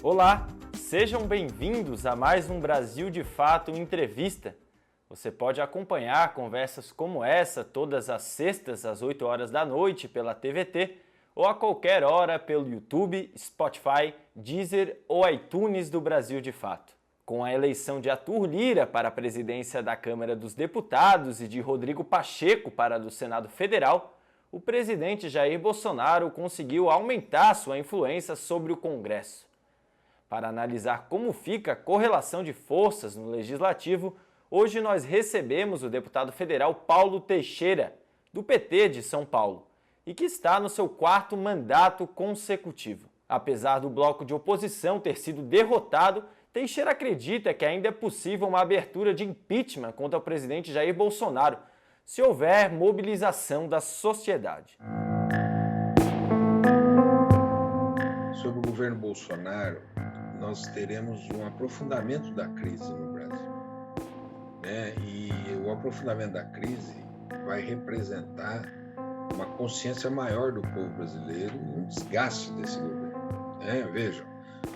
Olá, sejam bem-vindos a mais um Brasil de Fato Entrevista. Você pode acompanhar conversas como essa todas as sextas às 8 horas da noite pela TVT ou a qualquer hora pelo YouTube, Spotify, Deezer ou iTunes do Brasil de Fato. Com a eleição de Arthur Lira para a presidência da Câmara dos Deputados e de Rodrigo Pacheco para a do Senado Federal, o presidente Jair Bolsonaro conseguiu aumentar sua influência sobre o Congresso. Para analisar como fica a correlação de forças no Legislativo, hoje nós recebemos o deputado federal Paulo Teixeira, do PT de São Paulo, e que está no seu 4º mandato consecutivo. Apesar do bloco de oposição ter sido derrotado, Teixeira acredita que ainda é possível uma abertura de impeachment contra o presidente Jair Bolsonaro, se houver mobilização da sociedade. Sob o governo Bolsonaro, nós teremos um aprofundamento da crise no Brasil, né? E o aprofundamento da crise vai representar uma consciência maior do povo brasileiro e um desgaste desse governo, né? Vejam,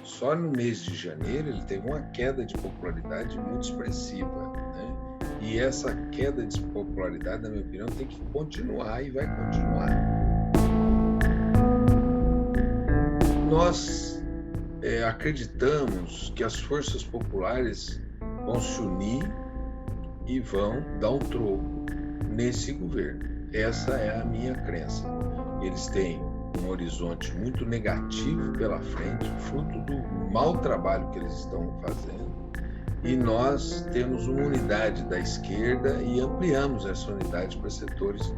só no mês de janeiro ele teve uma queda de popularidade muito expressiva, né? E essa queda de popularidade, na minha opinião, tem que continuar e vai continuar. Nós acreditamos que as forças populares vão se unir e vão dar um troco nesse governo. Essa é a minha crença. Eles têm um horizonte muito negativo pela frente, fruto do mau trabalho que eles estão fazendo, e nós temos uma unidade da esquerda e ampliamos essa unidade para setores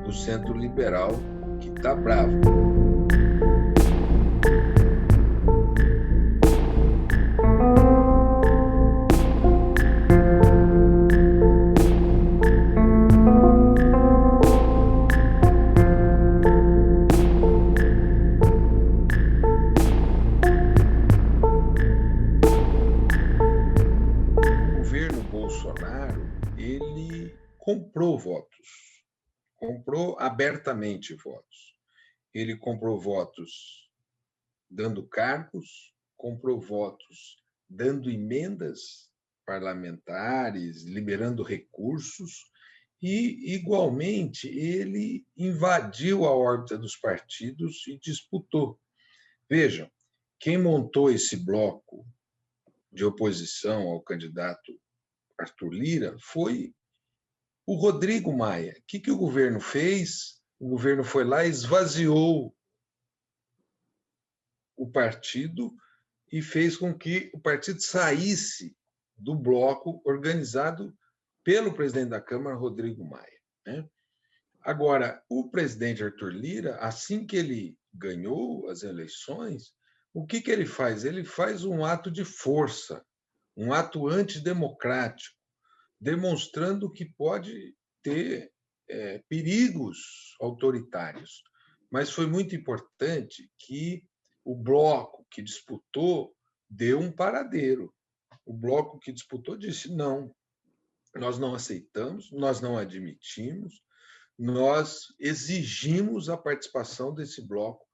do centro liberal que está bravo. Comprou votos, comprou abertamente votos. Ele comprou votos dando cargos, comprou votos dando emendas parlamentares, liberando recursos e, igualmente, ele invadiu a órbita dos partidos e disputou. Vejam, quem montou esse bloco de oposição ao candidato Arthur Lira foi o Rodrigo Maia. O que o governo fez? O governo foi lá e esvaziou o partido e fez com que o partido saísse do bloco organizado pelo presidente da Câmara, Rodrigo Maia, né? Agora, o presidente Arthur Lira, assim que ele ganhou as eleições, o que ele faz? Ele faz um ato de força, um ato antidemocrático, demonstrando que pode ter perigos autoritários. Mas foi muito importante que o bloco que disputou deu um paradeiro. O bloco que disputou disse: não, nós não aceitamos, nós não admitimos, nós exigimos a participação desse bloco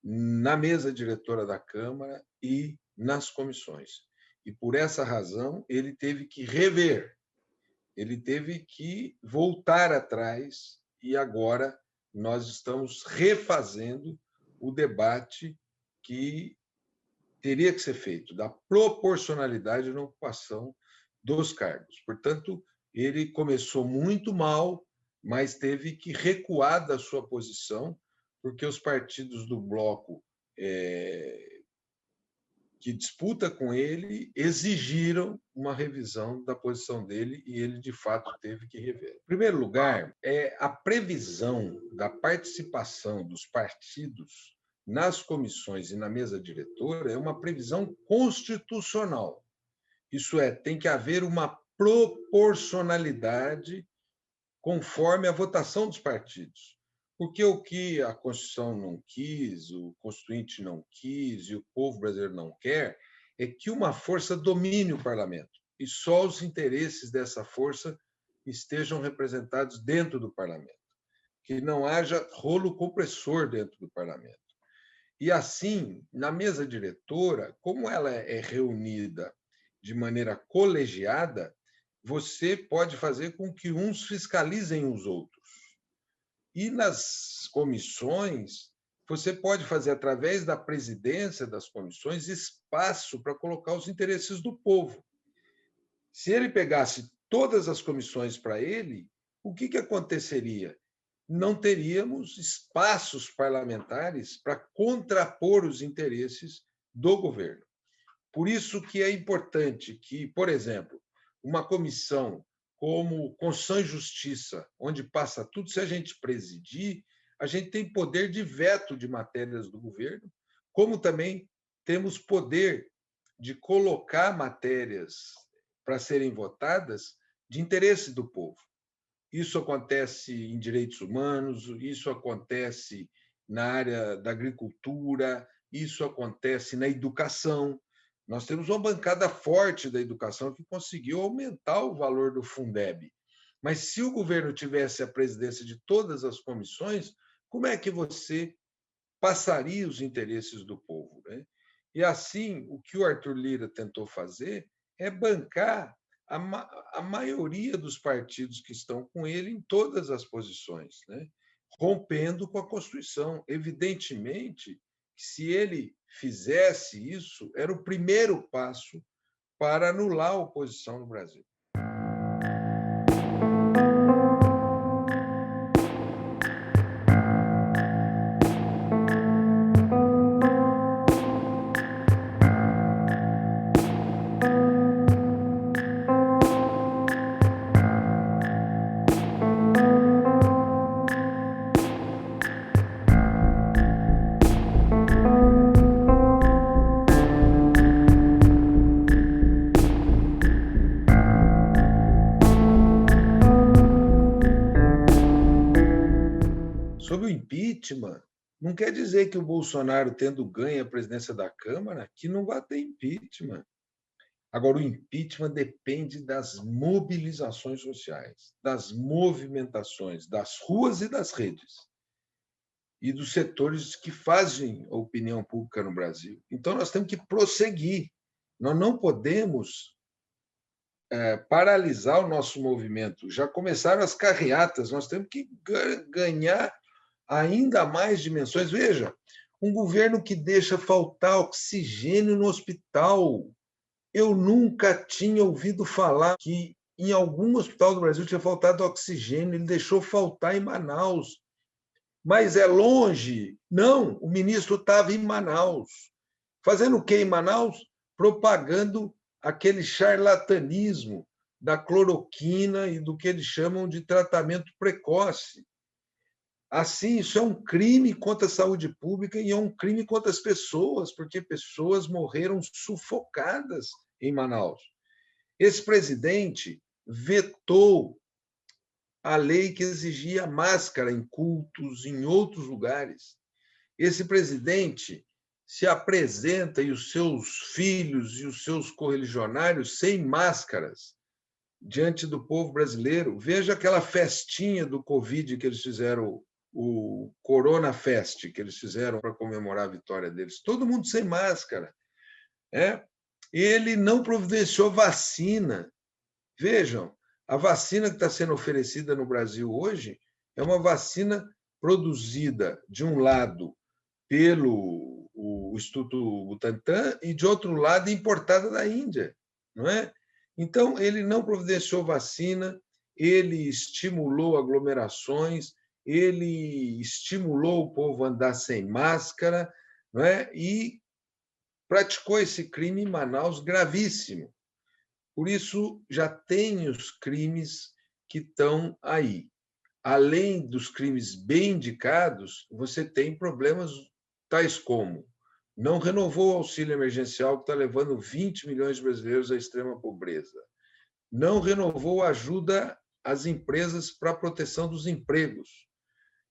na mesa diretora da Câmara e nas comissões. E, por essa razão, ele teve que rever, ele teve que voltar atrás, e agora nós estamos refazendo o debate que teria que ser feito, da proporcionalidade na ocupação dos cargos. Portanto, ele começou muito mal, mas teve que recuar da sua posição, porque os partidos do bloco que disputa com ele exigiram uma revisão da posição dele e ele, de fato, teve que rever. Em primeiro lugar, a previsão da participação dos partidos nas comissões e na mesa diretora é uma previsão constitucional. Isso é, tem que haver uma proporcionalidade conforme a votação dos partidos. Porque o que a Constituição não quis, o Constituinte não quis e o povo brasileiro não quer é que uma força domine o parlamento e só os interesses dessa força estejam representados dentro do parlamento, que não haja rolo compressor dentro do parlamento. E assim, na mesa diretora, como ela é reunida de maneira colegiada, você pode fazer com que uns fiscalizem os outros. E nas comissões, você pode fazer, através da presidência das comissões, espaço para colocar os interesses do povo. Se ele pegasse todas as comissões para ele, o que aconteceria? Não teríamos espaços parlamentares para contrapor os interesses do governo. Por isso que é importante que, por exemplo, uma comissão como Constituição e Justiça, onde passa tudo, se a gente presidir, a gente tem poder de veto de matérias do governo, como também temos poder de colocar matérias para serem votadas de interesse do povo. Isso acontece em direitos humanos, isso acontece na área da agricultura, isso acontece na educação. Nós temos uma bancada forte da educação que conseguiu aumentar o valor do Fundeb. Mas se o governo tivesse a presidência de todas as comissões, como é que você passaria os interesses do povo, né? E assim, o que o Arthur Lira tentou fazer é bancar a maioria dos partidos que estão com ele em todas as posições, né? Rompendo com a Constituição. Evidentemente, se ele fizesse isso, era o primeiro passo para anular a oposição no Brasil. Sobre o impeachment, não quer dizer que o Bolsonaro, tendo ganho a presidência da Câmara, que não vai ter impeachment. Agora, o impeachment depende das mobilizações sociais, das movimentações das ruas e das redes, e dos setores que fazem a opinião pública no Brasil. Então, nós temos que prosseguir. Nós não podemos paralisar o nosso movimento. Já começaram as carreatas, nós temos que ganhar ainda mais dimensões. Veja, um governo que deixa faltar oxigênio no hospital. Eu nunca tinha ouvido falar que em algum hospital do Brasil tinha faltado oxigênio, ele deixou faltar em Manaus. Mas é longe? Não, o ministro estava em Manaus. Fazendo o quê em Manaus? Propagando aquele charlatanismo da cloroquina e do que eles chamam de tratamento precoce. Assim, isso é um crime contra a saúde pública e é um crime contra as pessoas, porque pessoas morreram sufocadas em Manaus. Esse presidente vetou a lei que exigia máscara em cultos, em outros lugares. Esse presidente se apresenta e os seus filhos e os seus correligionários sem máscaras diante do povo brasileiro. Veja aquela festinha do Covid que eles fizeram, o Corona Fest, que eles fizeram para comemorar a vitória deles. Todo mundo sem máscara. Ele não providenciou vacina. Vejam, a vacina que está sendo oferecida no Brasil hoje é uma vacina produzida, de um lado, pelo o Instituto Butantan e, de outro lado, importada da Índia, não é? Então, ele não providenciou vacina, ele estimulou aglomerações, ele estimulou o povo a andar sem máscara, não é? E praticou esse crime em Manaus gravíssimo. Por isso, já tem os crimes que estão aí. Além dos crimes bem indicados, você tem problemas tais como não renovou o auxílio emergencial, que está levando 20 milhões de brasileiros à extrema pobreza. Não renovou a ajuda às empresas para a proteção dos empregos.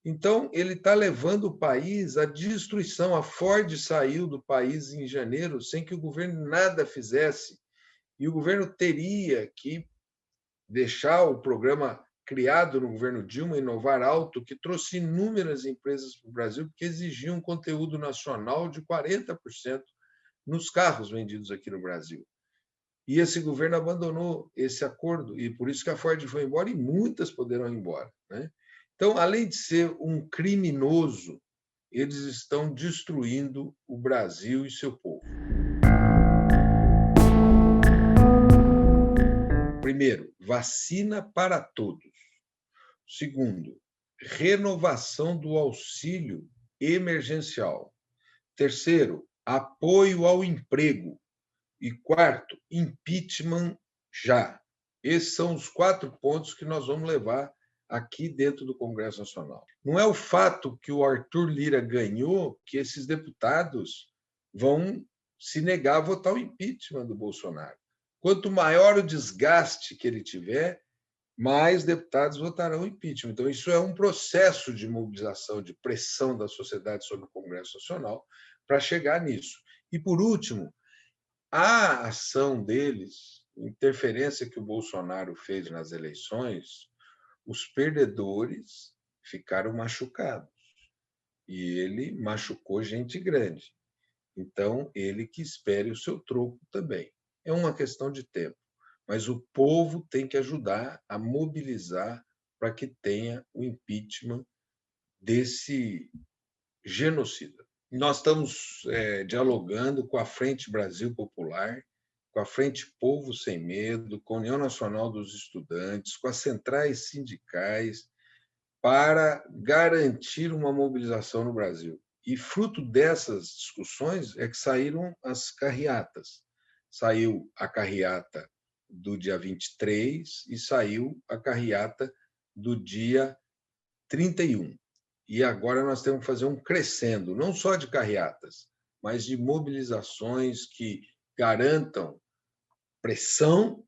Então, ele está levando o país à destruição. A Ford saiu do país em janeiro sem que o governo nada fizesse. E o governo teria que deixar o programa criado no governo Dilma, Inovar Alto, que trouxe inúmeras empresas para o Brasil que exigiam conteúdo nacional de 40% nos carros vendidos aqui no Brasil. E esse governo abandonou esse acordo, e por isso que a Ford foi embora e muitas poderão ir embora, né? Então, além de ser um criminoso, eles estão destruindo o Brasil e seu povo. Primeiro, vacina para todos. Segundo, renovação do auxílio emergencial. Terceiro, apoio ao emprego. E quarto, impeachment já. Esses são os 4 pontos que nós vamos levar aqui dentro do Congresso Nacional. Não é o fato que o Arthur Lira ganhou que esses deputados vão se negar a votar o impeachment do Bolsonaro. Quanto maior o desgaste que ele tiver, mais deputados votarão impeachment. Então, isso é um processo de mobilização, de pressão da sociedade sobre o Congresso Nacional para chegar nisso. E, por último, a ação deles, interferência que o Bolsonaro fez nas eleições, os perdedores ficaram machucados. E ele machucou gente grande. Então, ele que espere o seu troco também. É uma questão de tempo. Mas o povo tem que ajudar a mobilizar para que tenha o impeachment desse genocida. Nós estamos dialogando com a Frente Brasil Popular, com a Frente Povo Sem Medo, com a União Nacional dos Estudantes, com as centrais sindicais, para garantir uma mobilização no Brasil. E fruto dessas discussões é que saíram as carreatas. Saiu a carreata do dia 23 e saiu a carreata do dia 31. E agora nós temos que fazer um crescendo, não só de carreatas, mas de mobilizações que garantam pressão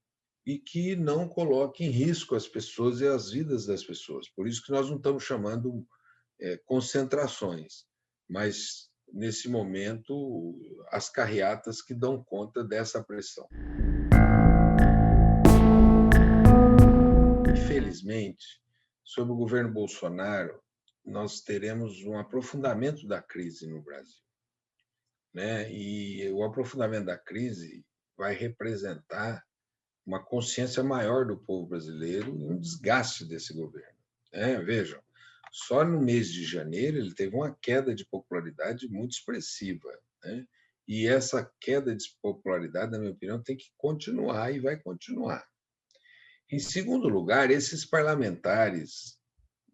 e que não coloquem em risco as pessoas e as vidas das pessoas. Por isso que nós não estamos chamando concentrações, mas, nesse momento, as carreatas que dão conta dessa pressão. Infelizmente, sob o governo Bolsonaro, nós teremos um aprofundamento da crise no Brasil, né? E o aprofundamento da crise vai representar uma consciência maior do povo brasileiro e um desgaste desse governo, né? Vejam, só no mês de janeiro ele teve uma queda de popularidade muito expressiva, né? E essa queda de popularidade, na minha opinião, tem que continuar e vai continuar. Em segundo lugar, esses parlamentares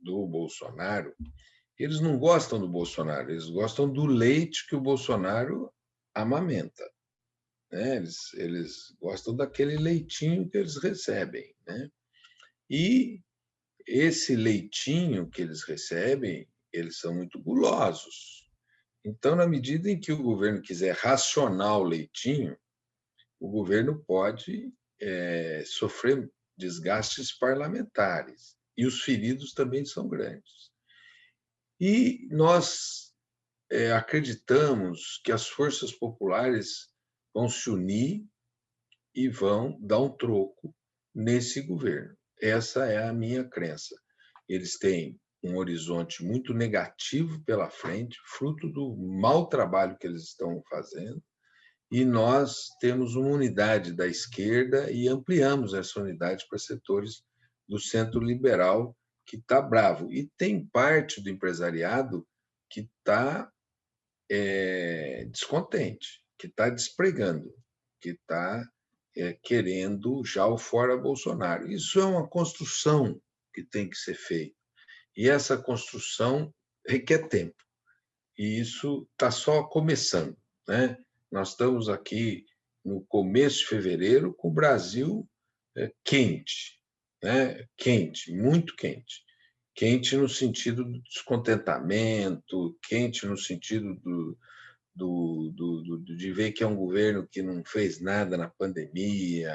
do Bolsonaro, eles não gostam do Bolsonaro, eles gostam do leite que o Bolsonaro amamenta, né? Eles gostam daquele leitinho que eles recebem, né? E esse leitinho que eles recebem, eles são muito gulosos. Então, na medida em que o governo quiser racionar o leitinho, o governo pode sofrer desgastes parlamentares. E os feridos também são grandes. E nós acreditamos que as forças populares vão se unir e vão dar um troco nesse governo. Essa é a minha crença. Eles têm um horizonte muito negativo pela frente, fruto do mau trabalho que eles estão fazendo, e nós temos uma unidade da esquerda e ampliamos essa unidade para setores do centro liberal, que está bravo. E tem parte do empresariado que está descontente, que está despregando, que está querendo já o fora Bolsonaro. Isso é uma construção que tem que ser feita. E essa construção requer tempo. E isso está só começando, né? Nós estamos aqui no começo de fevereiro com o Brasil quente, né? Quente, muito quente. Quente no sentido do descontentamento, quente no sentido de ver que é um governo que não fez nada na pandemia,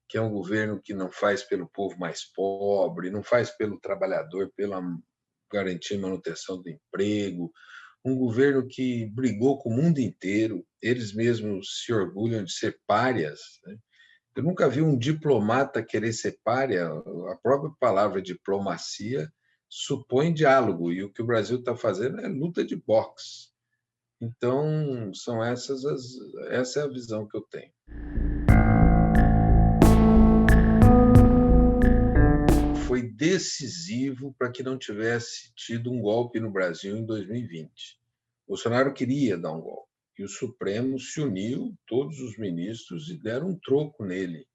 que é um governo que não faz pelo povo mais pobre, não faz pelo trabalhador, pela garantia e manutenção do emprego, um governo que brigou com o mundo inteiro, eles mesmos se orgulham de ser párias, né? Eu nunca vi um diplomata querer ser pária. A própria palavra diplomacia supõe diálogo, e o que o Brasil está fazendo é luta de boxe. Então, essa é a visão que eu tenho. Foi decisivo para que não tivesse tido um golpe no Brasil em 2020. Bolsonaro queria dar um golpe, e o Supremo se uniu, todos os ministros, e deram um troco nele,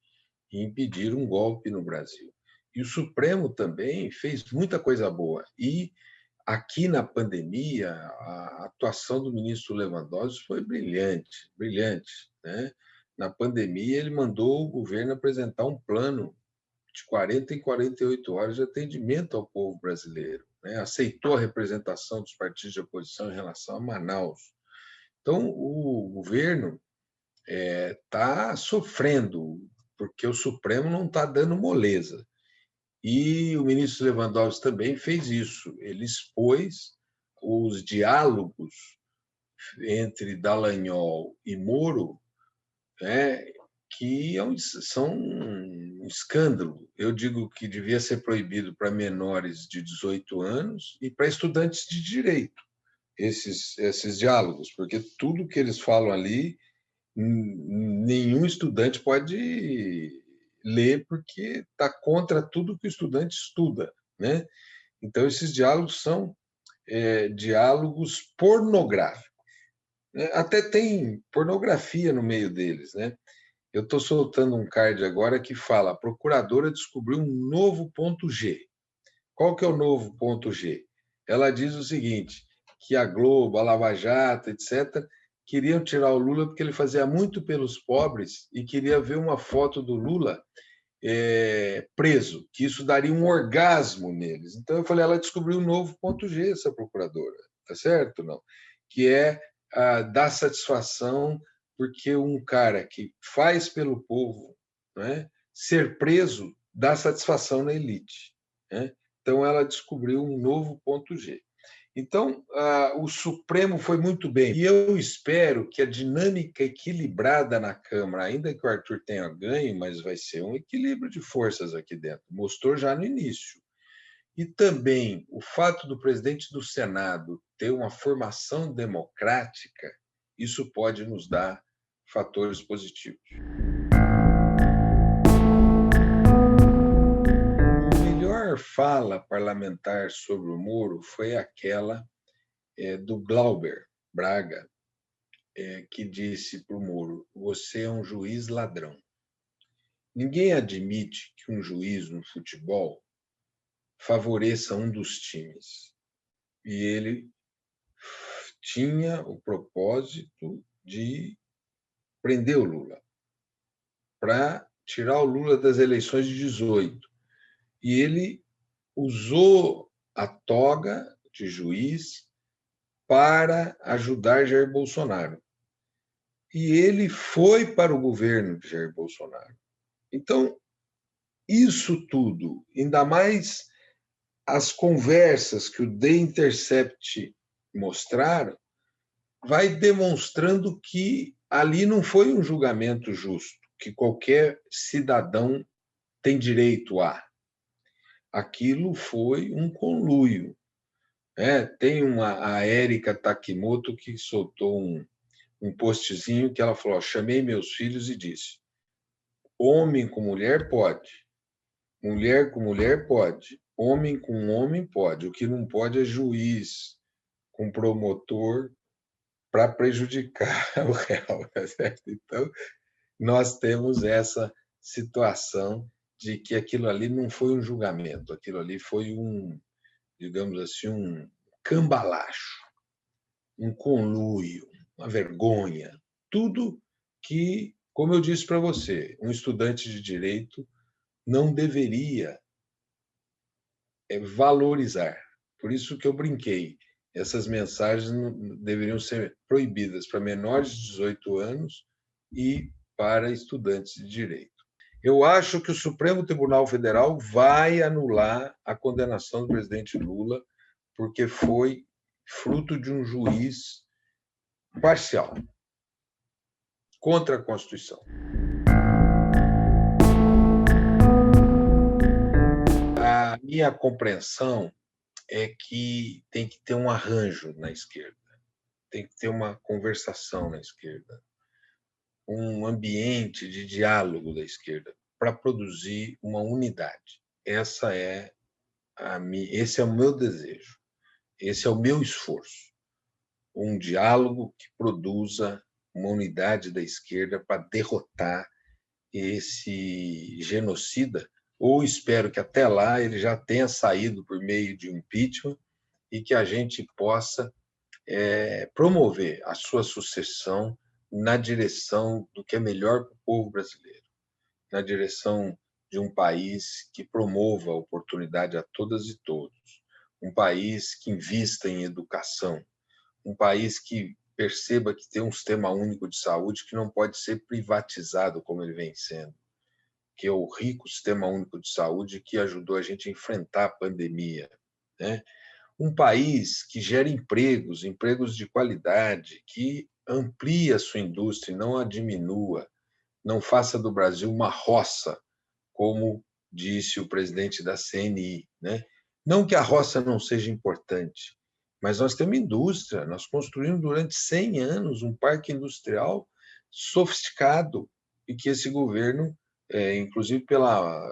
e impediram um golpe no Brasil. E o Supremo também fez muita coisa boa. E aqui na pandemia, a atuação do ministro Lewandowski foi brilhante, brilhante, né? Na pandemia, ele mandou o governo apresentar um plano de 40 em 48 horas de atendimento ao povo brasileiro, né? Aceitou a representação dos partidos de oposição em relação a Manaus. Então, o governo está sofrendo, porque o Supremo não está dando moleza. E o ministro Lewandowski também fez isso. Ele expôs os diálogos entre Dallagnol e Moro, né, que são um escândalo. Eu digo que devia ser proibido para menores de 18 anos e para estudantes de direito, esses diálogos, porque tudo que eles falam ali, nenhum estudante pode ler, porque está contra tudo que o estudante estuda, né? Então, esses diálogos são diálogos pornográficos. Até tem pornografia no meio deles, né? Eu estou soltando um card agora que fala: a procuradora descobriu um novo ponto G. Qual que é o novo ponto G? Ela diz o seguinte, que a Globo, a Lava Jato, etc., queriam tirar o Lula porque ele fazia muito pelos pobres e queria ver uma foto do Lula preso, que isso daria um orgasmo neles. Então, eu falei, ela descobriu um novo ponto G, essa procuradora, tá certo? Não? Que é dar satisfação, porque um cara que faz pelo povo, né, ser preso dá satisfação na elite, né? Então, ela descobriu um novo ponto G. Então, o Supremo foi muito bem. E eu espero que a dinâmica equilibrada na Câmara, ainda que o Arthur tenha ganho, mas vai ser um equilíbrio de forças aqui dentro, mostrou já no início. E também o fato do presidente do Senado ter uma formação democrática, isso pode nos dar fatores positivos. A fala parlamentar sobre o Moro foi aquela do Glauber Braga, que disse para o Moro: você é um juiz ladrão. Ninguém admite que um juiz no futebol favoreça um dos times. E ele tinha o propósito de prender o Lula, para tirar o Lula das eleições de 18. E ele usou a toga de juiz para ajudar Jair Bolsonaro. E ele foi para o governo de Jair Bolsonaro. Então, isso tudo, ainda mais as conversas que o The Intercept mostraram, vai demonstrando que ali não foi um julgamento justo, que qualquer cidadão tem direito a. Aquilo foi um conluio. Tem a Érica Takimoto que soltou um postzinho que ela falou: chamei meus filhos e disse: homem com mulher pode, mulher com mulher pode, homem com homem pode, o que não pode é juiz com promotor para prejudicar o réu, tá certo? Então, nós temos essa situação de que aquilo ali não foi um julgamento, aquilo ali foi digamos assim, um cambalacho, um conluio, uma vergonha, tudo que, como eu disse para você, um estudante de direito não deveria valorizar. Por isso que eu brinquei. Essas mensagens deveriam ser proibidas para menores de 18 anos e para estudantes de direito. Eu acho que o Supremo Tribunal Federal vai anular a condenação do presidente Lula, porque foi fruto de um juiz parcial, contra a Constituição. A minha compreensão é que tem que ter um arranjo na esquerda, tem que ter uma conversação na esquerda, um ambiente de diálogo da esquerda para produzir uma unidade. Esse é o meu desejo, esse é o meu esforço. Um diálogo que produza uma unidade da esquerda para derrotar esse genocida, ou espero que até lá ele já tenha saído por meio de um impeachment e que a gente possa promover a sua sucessão na direção do que é melhor para o povo brasileiro, na direção de um país que promova a oportunidade a todas e todos, um país que invista em educação, um país que perceba que tem um sistema único de saúde que não pode ser privatizado como ele vem sendo, que é o rico sistema único de saúde que ajudou a gente a enfrentar a pandemia, né? Um país que gera empregos de qualidade, que amplie a sua indústria e não a diminua, não faça do Brasil uma roça, como disse o presidente da CNI, né? Não que a roça não seja importante, mas nós temos indústria, nós construímos durante 100 anos um parque industrial sofisticado e que esse governo, inclusive pela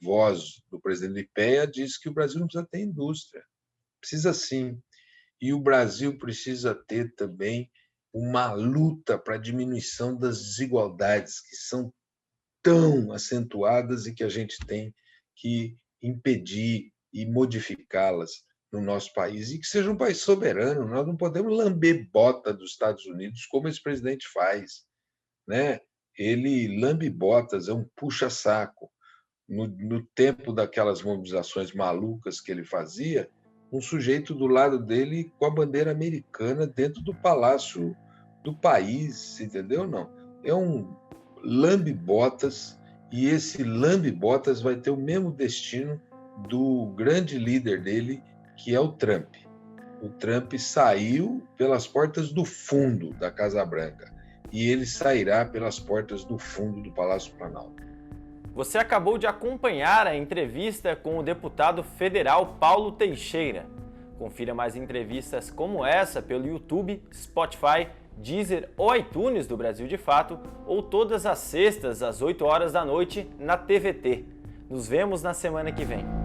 voz do presidente do IPEA, diz que o Brasil não precisa ter indústria. Precisa sim. E o Brasil precisa ter também uma luta para a diminuição das desigualdades que são tão acentuadas e que a gente tem que impedir e modificá-las no nosso país, e que seja um país soberano. Nós não podemos lamber bota dos Estados Unidos como esse presidente faz, né? Ele lambe botas, é um puxa-saco. No tempo daquelas mobilizações malucas que ele fazia, um sujeito do lado dele com a bandeira americana dentro do palácio do país, entendeu? Não. É um lambe-botas, e esse lambe-botas vai ter o mesmo destino do grande líder dele, que é o Trump. O Trump saiu pelas portas do fundo da Casa Branca e ele sairá pelas portas do fundo do Palácio Planalto. Você acabou de acompanhar a entrevista com o deputado federal Paulo Teixeira. Confira mais entrevistas como essa pelo YouTube, Spotify, Deezer ou iTunes do Brasil de Fato, ou todas as sextas às 8 horas da noite na TVT. Nos vemos na semana que vem.